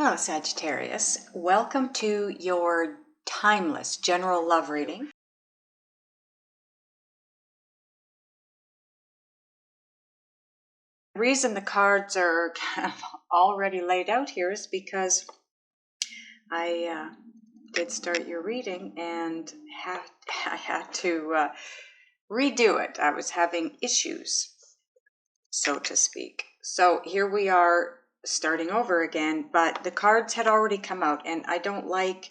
Hello, Sagittarius. Welcome to your timeless general love reading. The reason the cards are kind of already laid out here is because I did start your reading and I had to redo it. I was having issues, so to speak. So here we are starting over again, but the cards had already come out and I don't like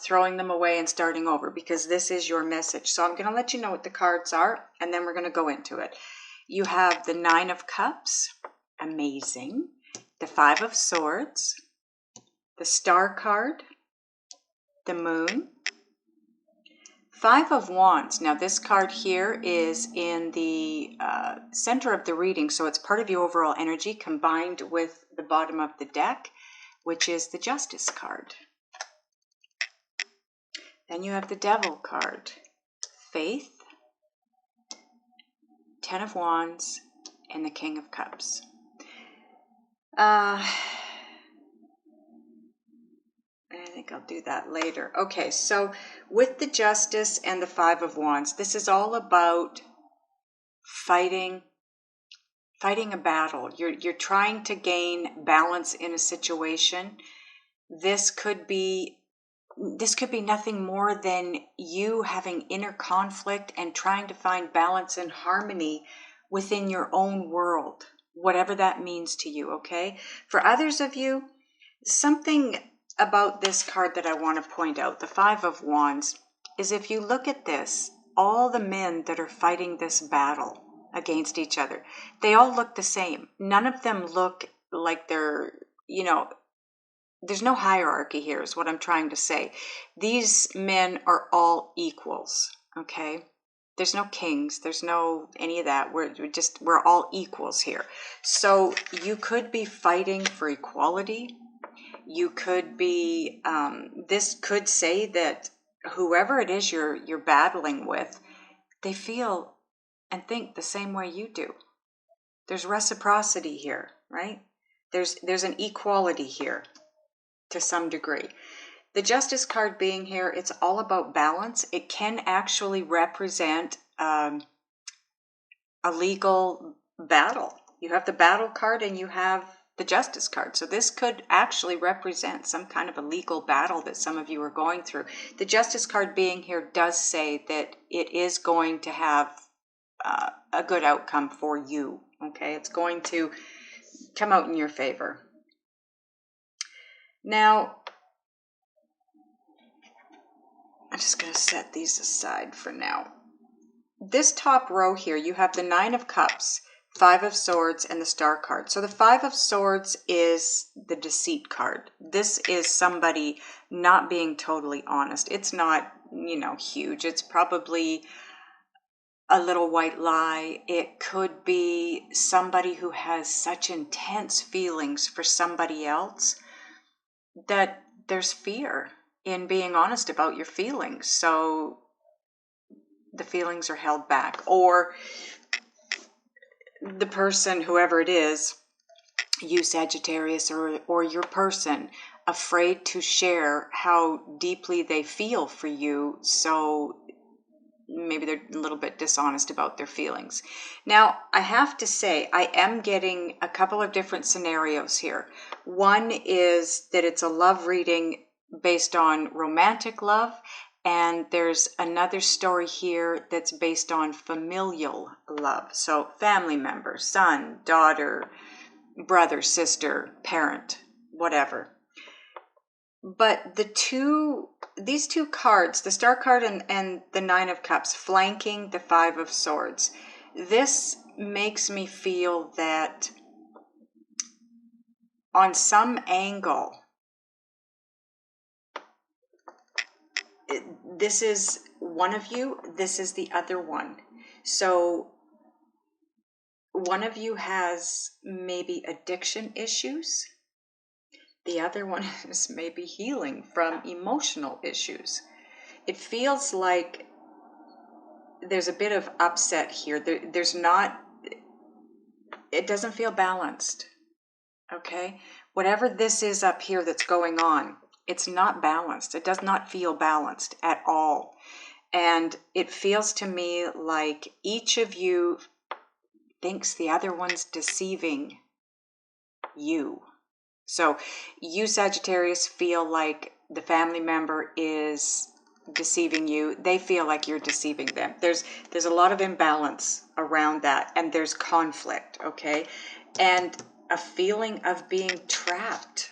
throwing them away and starting over because this is your message. So I'm going to let you know what the cards are and then we're going to go into it. You have the Nine of Cups, amazing. The Five of Swords, the Star card, the Moon, Five of Wands. Now this card here is in the center of the reading, so it's part of your overall energy combined with the bottom of the deck, which is the Justice card. Then you have the Devil card, Faith, Ten of Wands, and the King of Cups. I think I'll do that later. Okay, so with the Justice and the Five of Wands, this is all about fighting a battle. You're trying to gain balance in a situation. This could be nothing more than you having inner conflict and trying to find balance and harmony within your own world, whatever that means to you, okay? For others of you, something about this card that I want to point out, the Five of Wands, is if you look at this, all the men that are fighting this battle against each other, they all look the same. None of them look like they're, there's no hierarchy here is what I'm trying to say. These men are all equals, okay? There's no kings. There's no any of that. We're all equals here. So you could be fighting for equality. You could be, this could say that whoever it is you're battling with, they feel and think the same way you do. There's reciprocity here, right? There's an equality here to some degree. The Justice card being here, it's all about balance. It can actually represent a legal battle. You have the Battle card and you have the Justice card. So this could actually represent some kind of a legal battle that some of you are going through. The Justice card being here does say that it is going to have a good outcome for you. Okay, it's going to come out in your favor. Now, I'm just going to set these aside for now. This top row here, you have the Nine of Cups, Five of Swords, and the Star card. So the Five of Swords is the Deceit card. This is somebody not being totally honest. It's not, huge. It's probably a little white lie. It could be somebody who has such intense feelings for somebody else that there's fear in being honest about your feelings. So the feelings are held back, or the person, whoever it is, you Sagittarius or your person, afraid to share how deeply they feel for you. So maybe they're a little bit dishonest about their feelings. Now, I have to say, I am getting a couple of different scenarios here. One is that it's a love reading based on romantic love, and there's another story here that's based on familial love. So family member, son, daughter, brother, sister, parent, whatever. But these two cards, the Star card and the Nine of Cups, flanking the Five of Swords, this makes me feel that on some angle, this is one of you, this is the other one. So one of you has maybe addiction issues. The other one is maybe healing from emotional issues. It feels like there's a bit of upset here. It doesn't feel balanced. Okay? whatever this is up here that's going on, it's not balanced. It does not feel balanced at all. And it feels to me like each of you thinks the other one's deceiving you. So you, Sagittarius, feel like the family member is deceiving you. They feel like you're deceiving them. There's a lot of imbalance around that, and there's conflict, okay? And a feeling of being trapped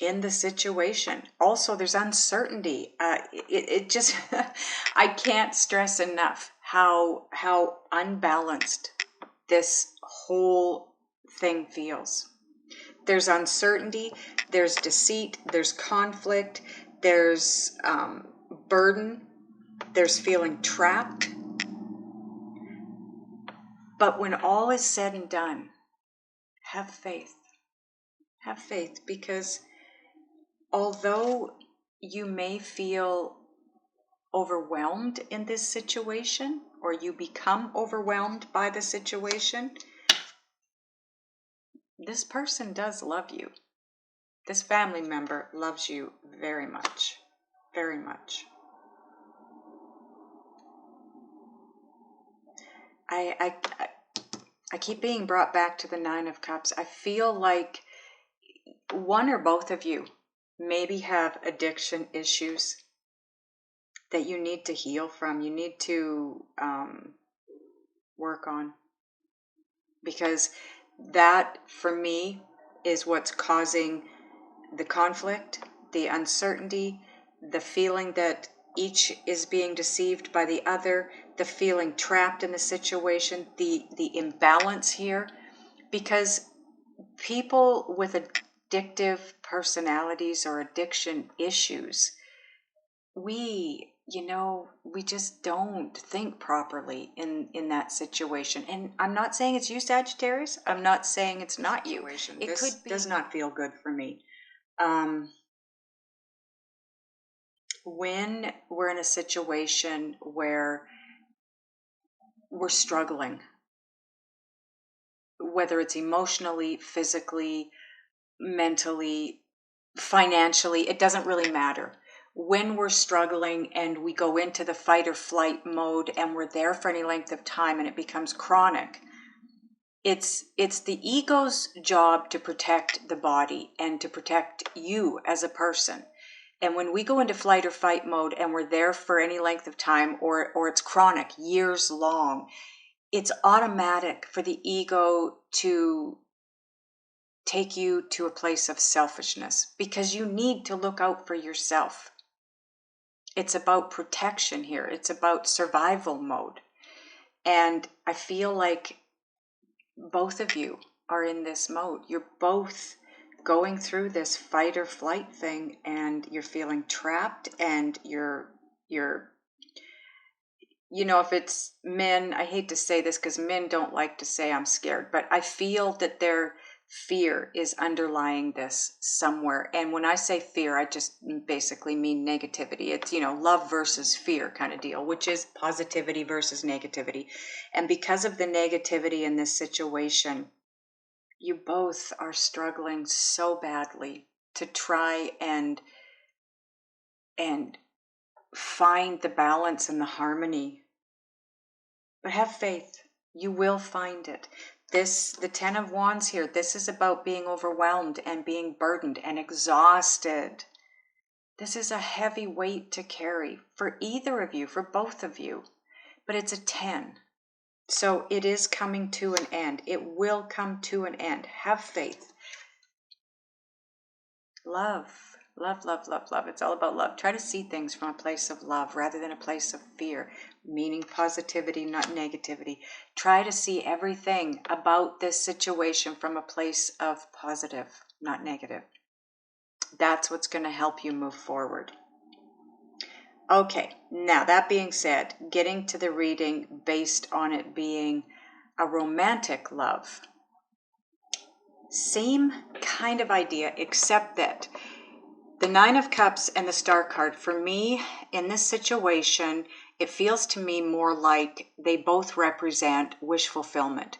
in the situation. Also, there's uncertainty. It just, I can't stress enough how unbalanced this whole thing feels. There's uncertainty, there's deceit, there's conflict, there's burden, there's feeling trapped. But when all is said and done, have faith. Have faith, because although you may feel overwhelmed in this situation, or you become overwhelmed by the situation, this person does love you. This family member loves you very much, very much. I keep being brought back to the Nine of Cups. I feel like one or both of you maybe have addiction issues that you need to heal from. You need to work on, because that, for me, is what's causing the conflict, the uncertainty, the feeling that each is being deceived by the other, the feeling trapped in the situation, the imbalance here. Because people with addictive personalities or addiction issues, we just don't think properly in that situation. And I'm not saying it's you, Sagittarius. I'm not saying it's not you. It could be. Does not feel good for me. When we're in a situation where we're struggling, whether it's emotionally, physically, mentally, financially, it doesn't really matter. When we're struggling and we go into the fight or flight mode and we're there for any length of time and it becomes chronic, it's the ego's job to protect the body and to protect you as a person. And when we go into flight or fight mode and we're there for any length of time, or it's chronic, years long, it's automatic for the ego to take you to a place of selfishness, because you need to look out for yourself. It's about protection here. It's about survival mode. And I feel like both of you are in this mode. You're both going through this fight or flight thing, and you're feeling trapped, and you're if it's men, I hate to say this because men don't like to say I'm scared, but I feel that their fear is underlying this somewhere. And when I say fear, I just basically mean negativity. It's, love versus fear kind of deal, which is positivity versus negativity. And because of the negativity in this situation, you both are struggling so badly to try and find the balance and the harmony. But have faith. You will find it. The Ten of Wands here, this is about being overwhelmed and being burdened and exhausted. This is a heavy weight to carry for either of you, for both of you. But it's a 10. So it is coming to an end. It will come to an end. Have faith. Love. Love, love, love, love. It's all about love. Try to see things from a place of love rather than a place of fear, meaning positivity, not negativity. Try to see everything about this situation from a place of positive, not negative. That's what's going to help you move forward. Okay, now that being said, getting to the reading based on it being a romantic love. Same kind of idea, except that the Nine of Cups and the Star card, for me, in this situation, it feels to me more like they both represent wish fulfillment.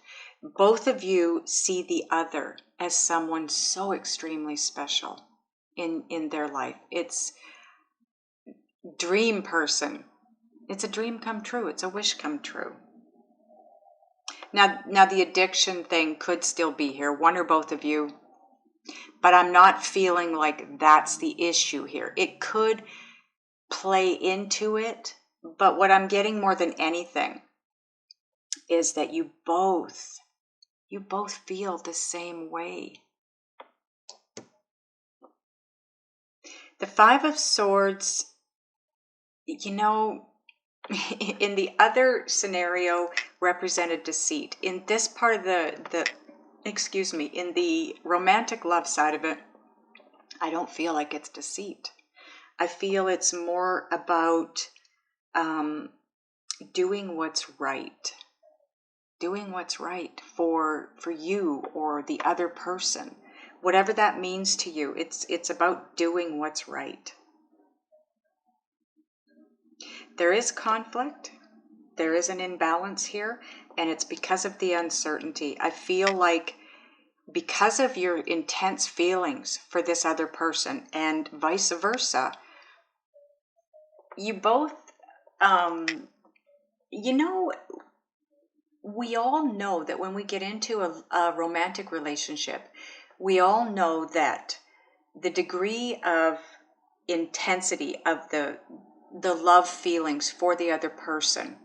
both of you see the other as someone so extremely special in their life. It's dream person. It's a dream come true. It's a wish come true. Now the addiction thing could still be here, one or both of you, but I'm not feeling like that's the issue here. It could play into it, but what I'm getting more than anything is that you both feel the same way. The Five of Swords, you know, in the other scenario represented deceit. In this part of in the romantic love side of it, I don't feel like it's deceit. I feel it's more about doing what's right. Doing what's right for you or the other person. Whatever that means to you, it's about doing what's right. There is conflict. There is an imbalance here, and it's because of the uncertainty. I feel like because of your intense feelings for this other person and vice versa, you both, we all know that when we get into a romantic relationship, we all know that the degree of intensity of the love feelings for the other person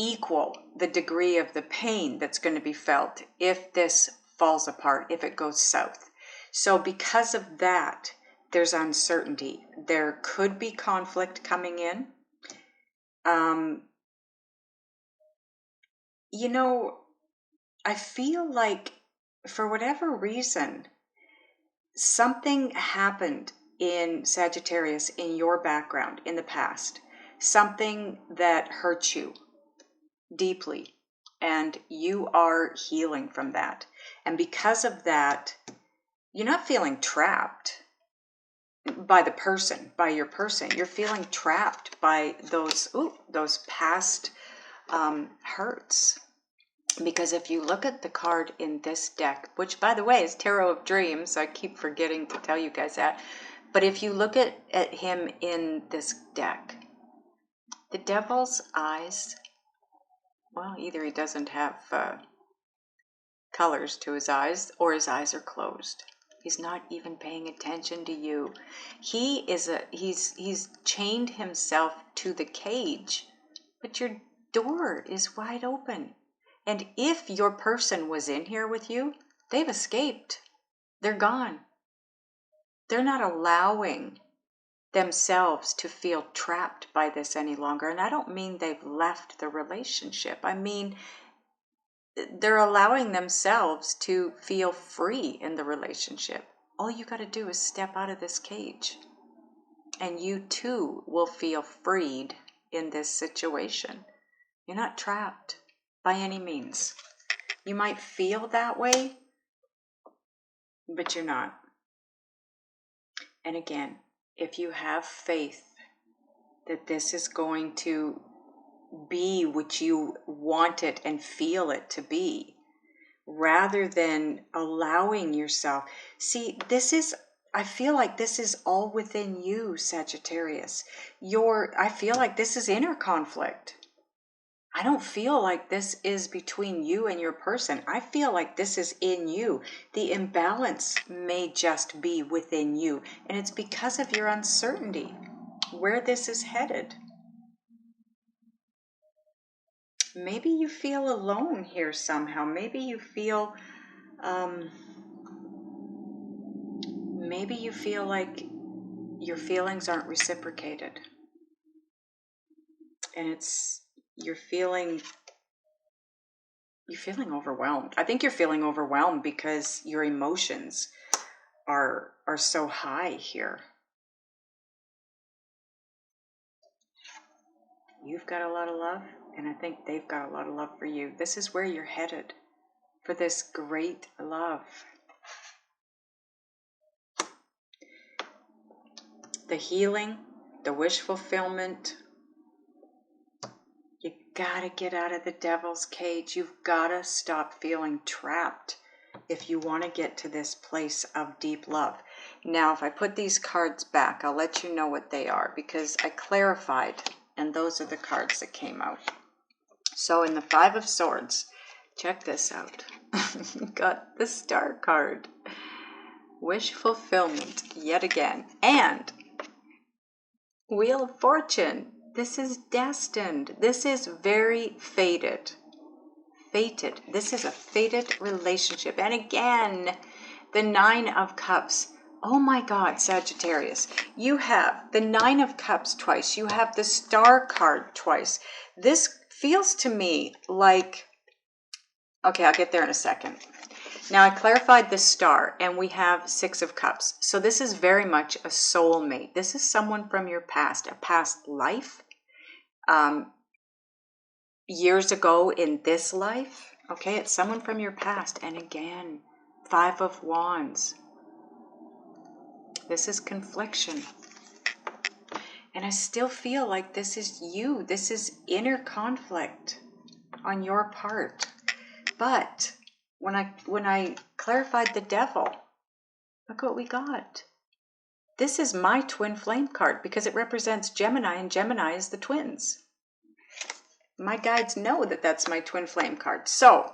equal the degree of the pain that's going to be felt if this falls apart, if it goes south. So because of that, there's uncertainty. There could be conflict coming in. I feel like for whatever reason, something happened in Sagittarius in your background in the past, something that hurt you deeply, and you are healing from that. And because of that, you're not feeling trapped by the person, by your person. You're feeling trapped by those past hurts. Because if you look at the card in this deck, which by the way is Tarot of Dreams, I keep forgetting to tell you guys that, but if you look at him in this deck, the Devil's eyes, well, either he doesn't have colors to his eyes or his eyes are closed. He's not even paying attention to you. He's chained himself to the cage, but your door is wide open. And if your person was in here with you, they've escaped. They're gone. They're not allowing themselves to feel trapped by this any longer. And I don't mean they've left the relationship. I mean, they're allowing themselves to feel free in the relationship. All you got to do is step out of this cage, and you too will feel freed in this situation. You're not trapped by any means. You might feel that way, but you're not. And again, if you have faith that this is going to be what you want it and feel it to be, rather than allowing yourself. See, I feel like this is all within you, Sagittarius. I feel like this is inner conflict. I don't feel like this is between you and your person. I feel like this is in you. The imbalance may just be within you, and it's because of your uncertainty where this is headed. Maybe you feel alone here somehow. Maybe you feel like your feelings aren't reciprocated, and you're feeling overwhelmed. I think you're feeling overwhelmed because your emotions are so high here. You've got a lot of love, and I think they've got a lot of love for you. This is where you're headed, for this great love. The healing, the wish fulfillment, you gotta get out of the devil's cage. You've gotta stop feeling trapped if you want to get to this place of deep love. Now, if I put these cards back, I'll let you know what they are because I clarified, and those are the cards that came out. So in the Five of Swords, check this out. Got the Star card. Wish fulfillment yet again. And Wheel of Fortune. This is destined. This is very fated. Fated. This is a fated relationship. And again, the Nine of Cups. Oh my God, Sagittarius. You have the Nine of Cups twice. You have the Star card twice. This feels to me like, okay, I'll get there in a second. Now I clarified the Star and we have Six of Cups. So this is very much a soulmate. This is someone from your past, a past life, years ago in this life. Okay, it's someone from your past. And again, Five of Wands. This is confliction. And I still feel like this is you. This is inner conflict on your part. But when I clarified the Devil, look what we got. This is my twin flame card because it represents Gemini, and Gemini is the twins. My guides know that that's my twin flame card. So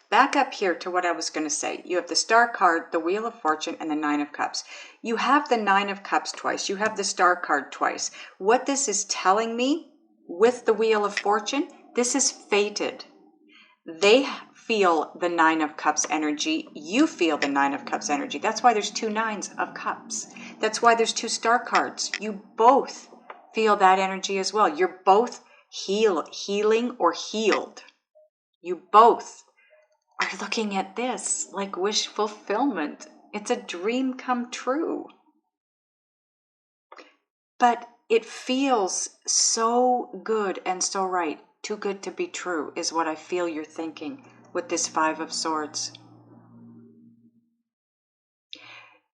back up here to what I was going to say. You have the Star card, the Wheel of Fortune, and the Nine of Cups. You have the Nine of Cups twice. You have the Star card twice. What this is telling me with the Wheel of Fortune, this is fated. They feel the Nine of Cups energy. You feel the Nine of Cups energy. That's why there's two Nines of Cups. That's why there's two Star cards. You both feel that energy as well. You're both healing or healed. You both are looking at this like wish fulfillment. It's a dream come true. But it feels so good and so right. Too good to be true is what I feel you're thinking with this Five of Swords.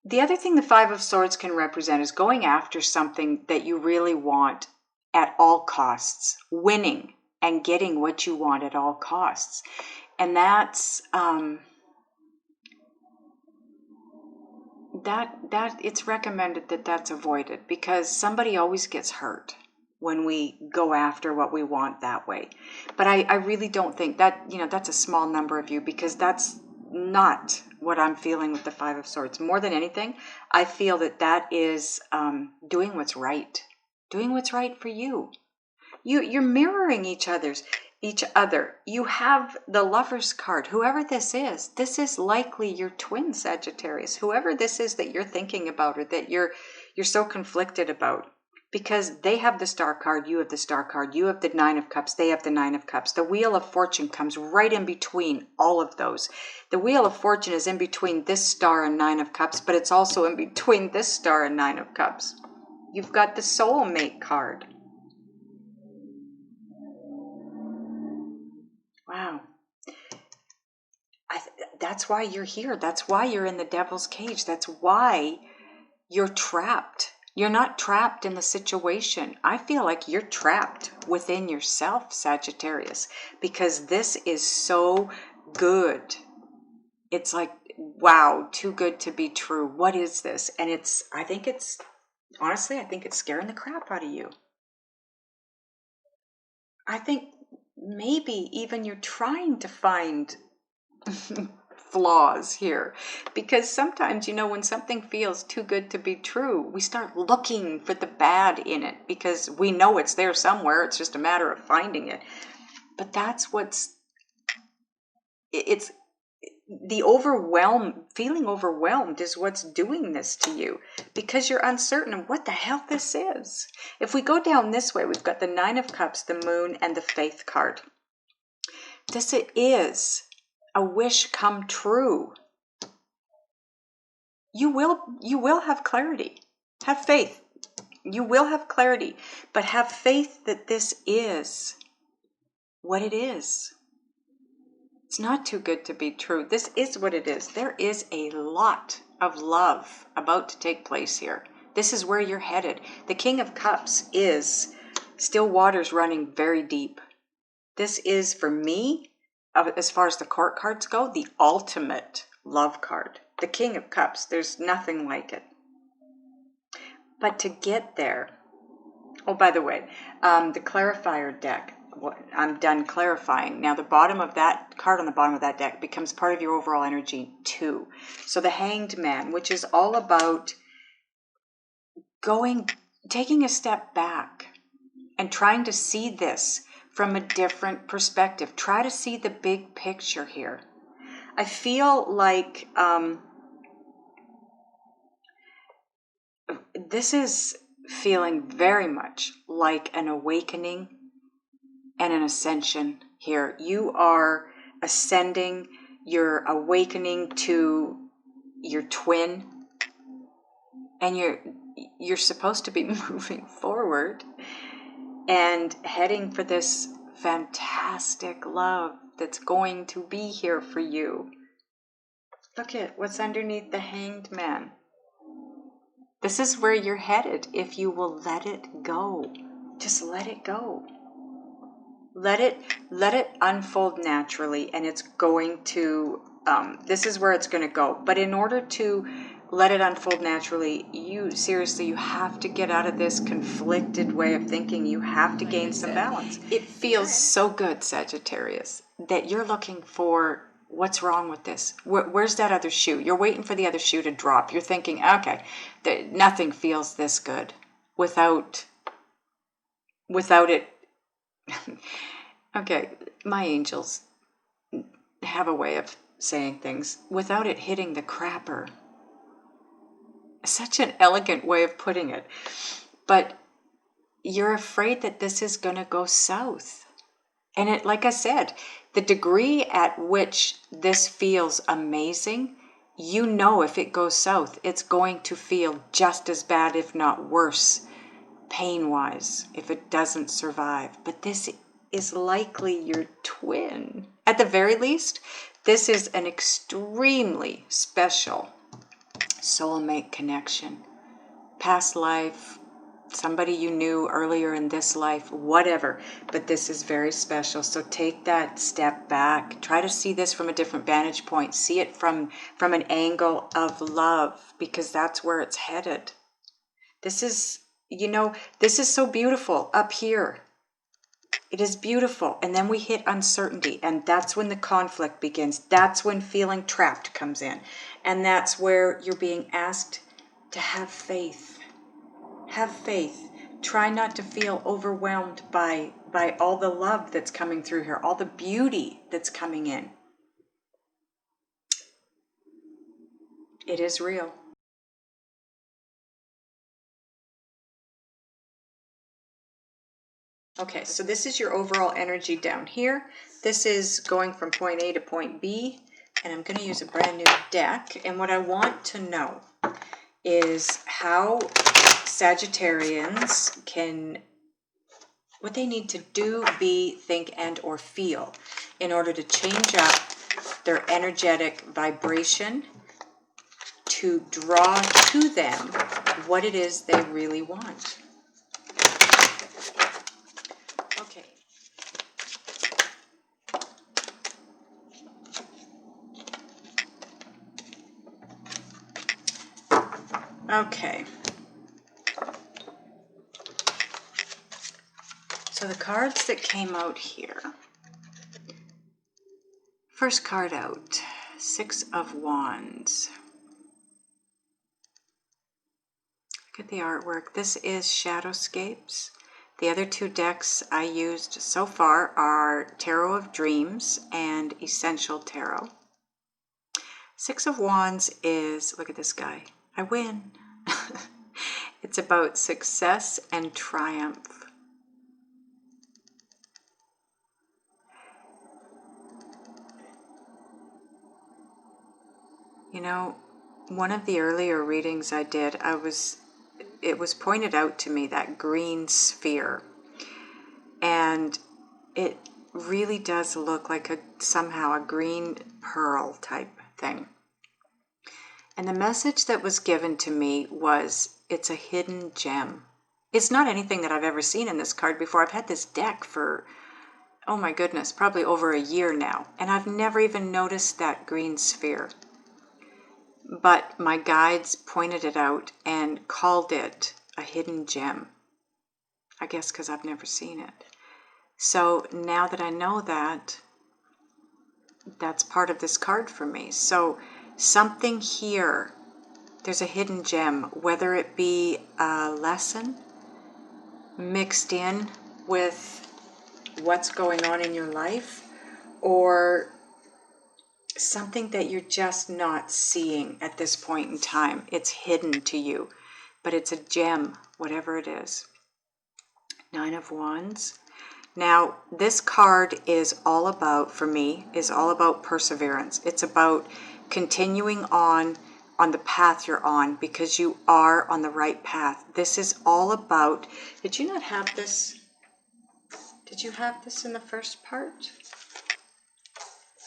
The other thing the Five of Swords can represent is going after something that you really want at all costs, winning and getting what you want at all costs. And that's that it's recommended that that's avoided because somebody always gets hurt when we go after what we want that way. But I really don't think that, that's a small number of you because that's not what I'm feeling with the Five of Swords. More than anything, I feel that is doing what's right. Doing what's right for you. You're mirroring each other. You have the Lover's card. Whoever this is likely your twin, Sagittarius. Whoever this is that you're thinking about or that you're so conflicted about. Because they have the Star card, you have the Star card, you have the Nine of Cups, they have the Nine of Cups. The Wheel of Fortune comes right in between all of those. The Wheel of Fortune is in between this Star and Nine of Cups, but it's also in between this Star and Nine of Cups. You've got the Soulmate card. Wow. That's why you're here. That's why you're in the Devil's cage. That's why you're trapped. You're not trapped in the situation. I feel like you're trapped within yourself, Sagittarius, because this is so good. It's like, wow, too good to be true. What is this? And honestly, I think it's scaring the crap out of you. I think maybe even you're trying to find flaws here, because sometimes, when something feels too good to be true, we start looking for the bad in it because we know it's there somewhere. It's just a matter of finding it. But that's it's the feeling overwhelmed is what's doing this to you because you're uncertain of what the hell this is. If we go down this way, we've got the Nine of Cups, the Moon, and the Faith card. This is a wish come true. You will have clarity. Have faith. You will have clarity, but have faith that this is what it is. It's not too good to be true. This is what it is. There is a lot of love about to take place here. This is where you're headed. The King of Cups is still waters running very deep. This is, for me, as far as the court cards go, the ultimate love card. The King of Cups. There's nothing like it. But to get there, oh, by the way, the clarifier deck, I'm done clarifying. Now, the bottom of that card on the bottom of that deck becomes part of your overall energy too. So the Hanged Man, which is all about taking a step back and trying to see this from a different perspective. Try to see the big picture here. I feel like this is feeling very much like an awakening and an ascension here. You are ascending, you're awakening to your twin, and you're supposed to be moving forward and heading for this fantastic love that's going to be here for you. Look at what's underneath the Hanged Man. This is where you're headed if you will let it go. Just let it go. Let it unfold naturally, and it's going to, this is where it's going to go. But in order to let it unfold naturally, you have to get out of this conflicted way of thinking. You have to gain some balance. It feels so good, Sagittarius, that you're looking for what's wrong with this. Where's that other shoe? You're waiting for the other shoe to drop. You're thinking, okay, nothing feels this good without it. Okay, my angels have a way of saying things without it hitting the crapper. Such an elegant way of putting it. But you're afraid that this is going to go south. And it, like I said, the degree at which this feels amazing, you know if it goes south, it's going to feel just as bad, if not worse, pain-wise, if it doesn't survive. But this is likely your twin. At the very least, this is an extremely special soulmate connection. Past life, somebody you knew earlier in this life, whatever. But this is very special. So take that step back. Try to see this from a different vantage point. See it from an angle of love, because that's where it's headed. This is, this is so beautiful up here. It is beautiful. And then we hit uncertainty. And that's when the conflict begins. That's when feeling trapped comes in. And that's where you're being asked to have faith. Have faith. Try not to feel overwhelmed by all the love that's coming through here. All the beauty that's coming in. It is real. Okay, so this is your overall energy down here. This is going from point A to point B, and I'm going to use a brand new deck. And what I want to know is how Sagittarians what they need to do, be, think, and or feel in order to change up their energetic vibration to draw to them what it is they really want. Okay. Okay. So the cards that came out here. First card out, Six of Wands. Look at the artwork. This is Shadowscapes. The other two decks I used so far are Tarot of Dreams and Essential Tarot. Six of Wands is, look at this guy, I win. It's about success and triumph. You know, one of the earlier readings I did, it was pointed out to me, that green sphere. And it really does look like somehow a green pearl type thing. And the message that was given to me was, it's a hidden gem. It's not anything that I've ever seen in this card before. I've had this deck for, oh my goodness, probably over a year now. And I've never even noticed that green sphere. But my guides pointed it out and called it a hidden gem. I guess because I've never seen it. So now that I know that, that's part of this card for me. So something here, there's a hidden gem, whether it be a lesson mixed in with what's going on in your life, or something that you're just not seeing at this point in time. It's hidden to you, but it's a gem, whatever it is. Nine of Wands. Now, this card is all about, for me, is all about perseverance. It's about continuing on the path you're on, because you are on the right path. This is all about, did you not have this? Did you have this in the first part?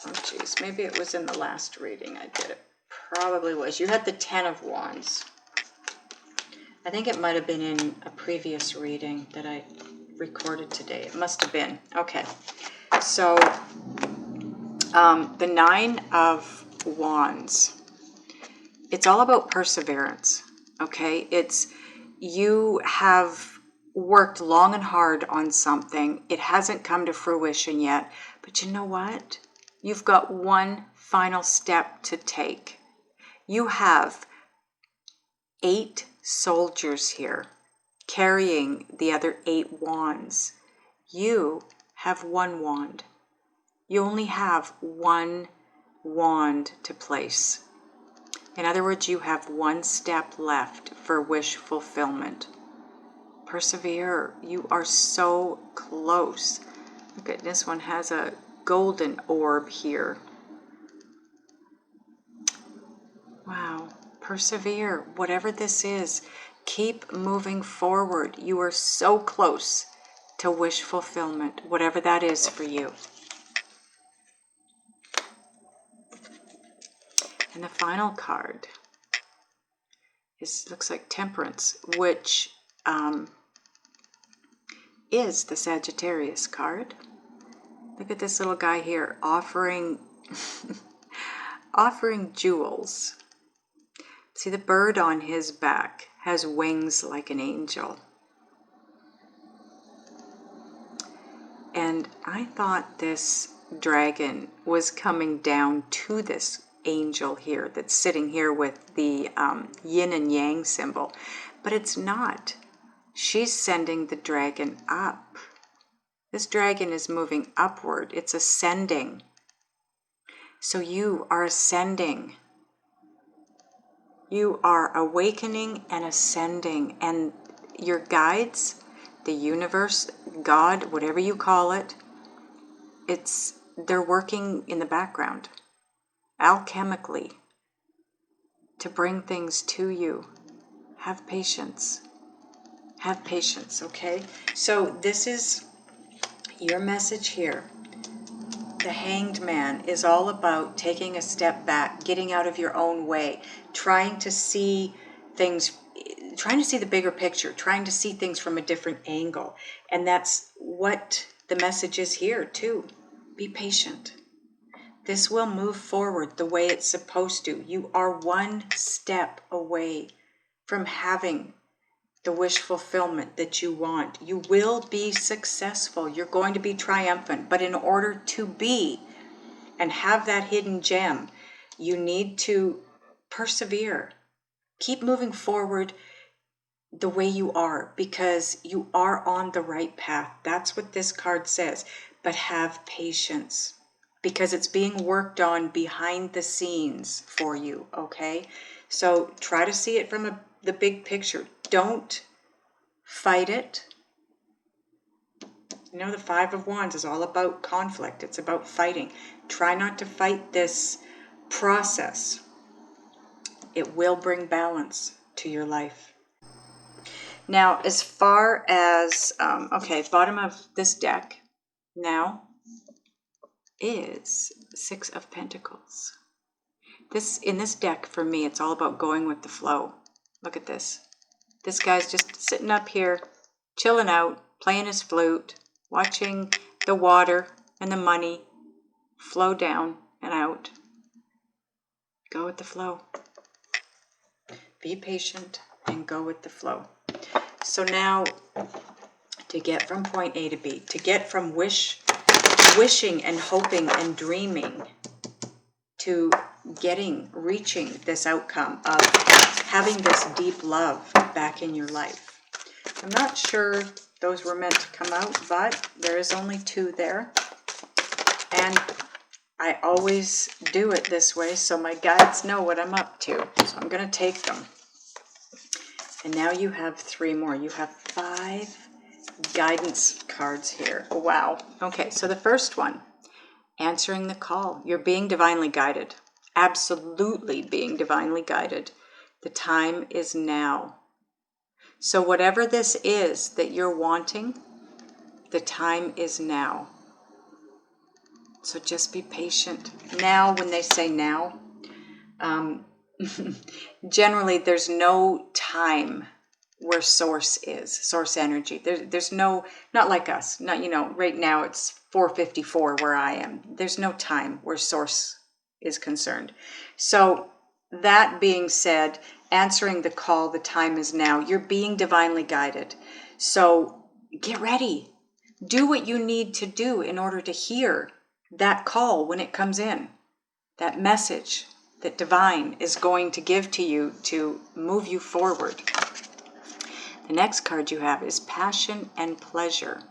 Oh, geez, maybe it was in the last reading I did. It probably was. You had the 10 of Wands. I think it might have been in a previous reading that I recorded today. It must have been. Okay. So, the 9 of Wands. It's all about perseverance. Okay? It's, you have worked long and hard on something. It hasn't come to fruition yet. But you know what? You've got one final step to take. You have 8 soldiers here carrying the other 8 wands. You have 1 wand. You only have 1 wand to place. In other words, you have 1 step left for wish fulfillment. Persevere. You are so close. Look at this one, has a golden orb here. Wow. Persevere. Whatever this is, keep moving forward. You are so close to wish fulfillment, whatever that is for you. And the final card is, looks like Temperance, which is the Sagittarius card. Look at this little guy here offering offering jewels. See, the bird on his back has wings like an angel. And I thought this dragon was coming down to this angel here that's sitting here with the yin and yang symbol, but it's not. She's sending the dragon up. This dragon is moving upward. It's ascending. So you are ascending. You are awakening and ascending, and your guides, the universe, God, whatever you call it, they're working in the background, alchemically, to bring things to you. Have patience. Have patience, okay? So this is your message here. The Hanged Man is all about taking a step back, getting out of your own way, trying to see things, trying to see the bigger picture, trying to see things from a different angle. And that's what the message is here too. Be patient. This will move forward the way it's supposed to. You are 1 step away from having the wish fulfillment that you want. You will be successful. You're going to be triumphant. But in order to be and have that hidden gem, you need to persevere. Keep moving forward the way you are, because you are on the right path. That's what this card says. But have patience, because it's being worked on behind the scenes for you, okay? So try to see it from the big picture. Don't fight it. You know, the 5 of Wands is all about conflict. It's about fighting. Try not to fight this process. It will bring balance to your life. Now, as far as, okay, bottom of this deck now is 6 of Pentacles. In this deck, for me, it's all about going with the flow. Look at this. This guy's just sitting up here, chilling out, playing his flute, watching the water and the money flow down and out. Go with the flow. Be patient and go with the flow. So now, to get from point A to B, to get from wishing and hoping and dreaming to reaching this outcome of having this deep love back in your life. I'm not sure those were meant to come out, but there is only 2 there. And I always do it this way, so my guides know what I'm up to. So I'm going to take them. And now you have 3 more. You have 5 guidance cards here. Wow. Okay, so the first one, answering the call. You're being divinely guided. Absolutely being divinely guided. The time is now. So whatever this is that you're wanting, the time is now. So just be patient. Now, when they say now, generally there's no time where source is, source energy. There's no, not like us, not, you know, right now it's 4:54 where I am. There's no time where source is concerned. So that being said, answering the call, the time is now. You're being divinely guided. So get ready. Do what you need to do in order to hear that call when it comes in. That message that divine is going to give to you to move you forward. The next card you have is passion and pleasure.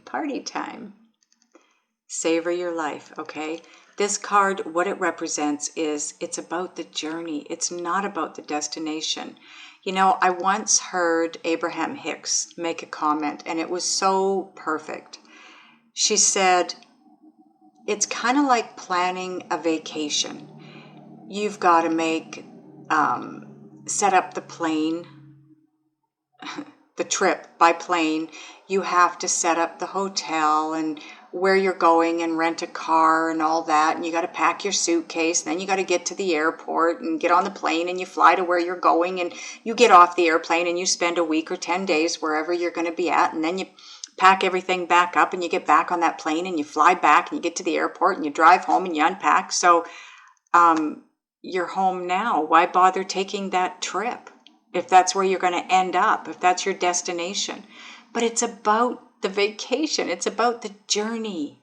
Party time. Savor your life, okay? This card, what it represents is it's about the journey. It's not about the destination. You know, I once heard Abraham Hicks make a comment, and it was so perfect. She said, it's kind of like planning a vacation. You've got to set up the plane, the trip by plane. You have to set up the hotel and where you're going and rent a car and all that. And you got to pack your suitcase. And then you got to get to the airport and get on the plane and you fly to where you're going. And you get off the airplane and you spend a week or 10 days wherever you're going to be at. And then you pack everything back up and you get back on that plane and you fly back and you get to the airport and you drive home and you unpack. So you're home now. Why bother taking that trip if that's where you're going to end up, if that's your destination? But it's about the vacation. It's about the journey.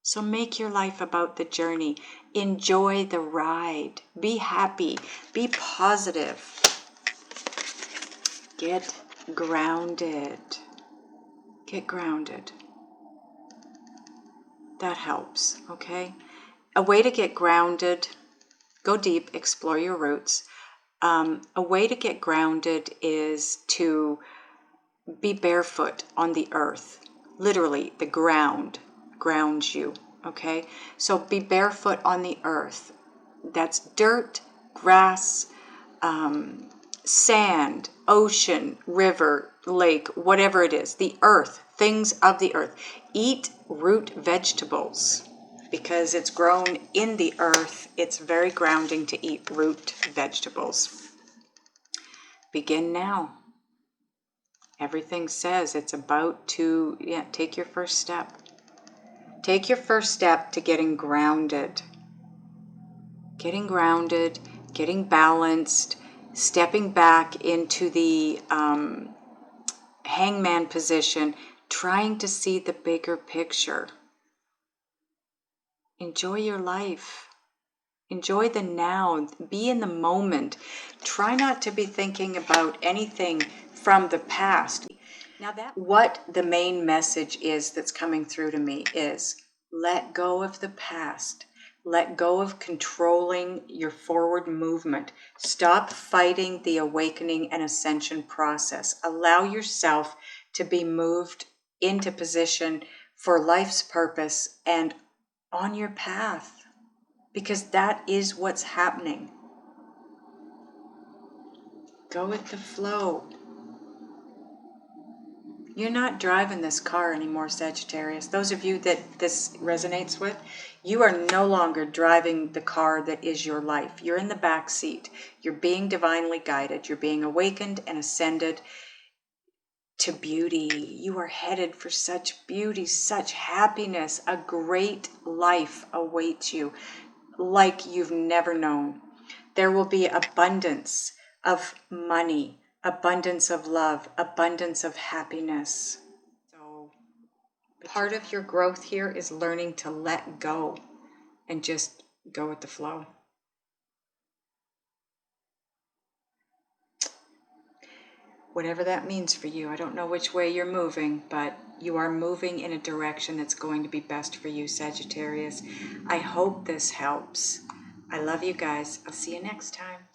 So make your life about the journey. Enjoy the ride. Be happy. Be positive. Get grounded. Get grounded. That helps, okay? A way to get grounded, go deep, explore your roots. A way to get grounded is to be barefoot on the earth. Literally, the ground grounds you, okay? So be barefoot on the earth. That's dirt, grass, sand, ocean, river, lake, whatever it is. The earth, things of the earth. Eat root vegetables because it's grown in the earth. It's very grounding to eat root vegetables. Begin now. Everything says it's about to, take your first step. Take your first step to getting grounded. Getting grounded, getting balanced, stepping back into the hangman position, trying to see the bigger picture. Enjoy your life. Enjoy the now. Be in the moment. Try not to be thinking about anything from the past. Now, what the main message is that's coming through to me is let go of the past. Let go of controlling your forward movement. Stop fighting the awakening and ascension process. Allow yourself to be moved into position for life's purpose and on your path. Because that is what's happening. Go with the flow. You're not driving this car anymore, Sagittarius. Those of you that this resonates with, you are no longer driving the car that is your life. You're in the back seat. You're being divinely guided. You're being awakened and ascended. to beauty. You are headed for such beauty, such happiness. A great life awaits you like you've never known. There will be abundance of money, abundance of love, abundance of happiness. So part of your growth here is learning to let go and just go with the flow. Whatever that means for you. I don't know which way you're moving, but you are moving in a direction that's going to be best for you, Sagittarius. I hope this helps. I love you guys. I'll see you next time.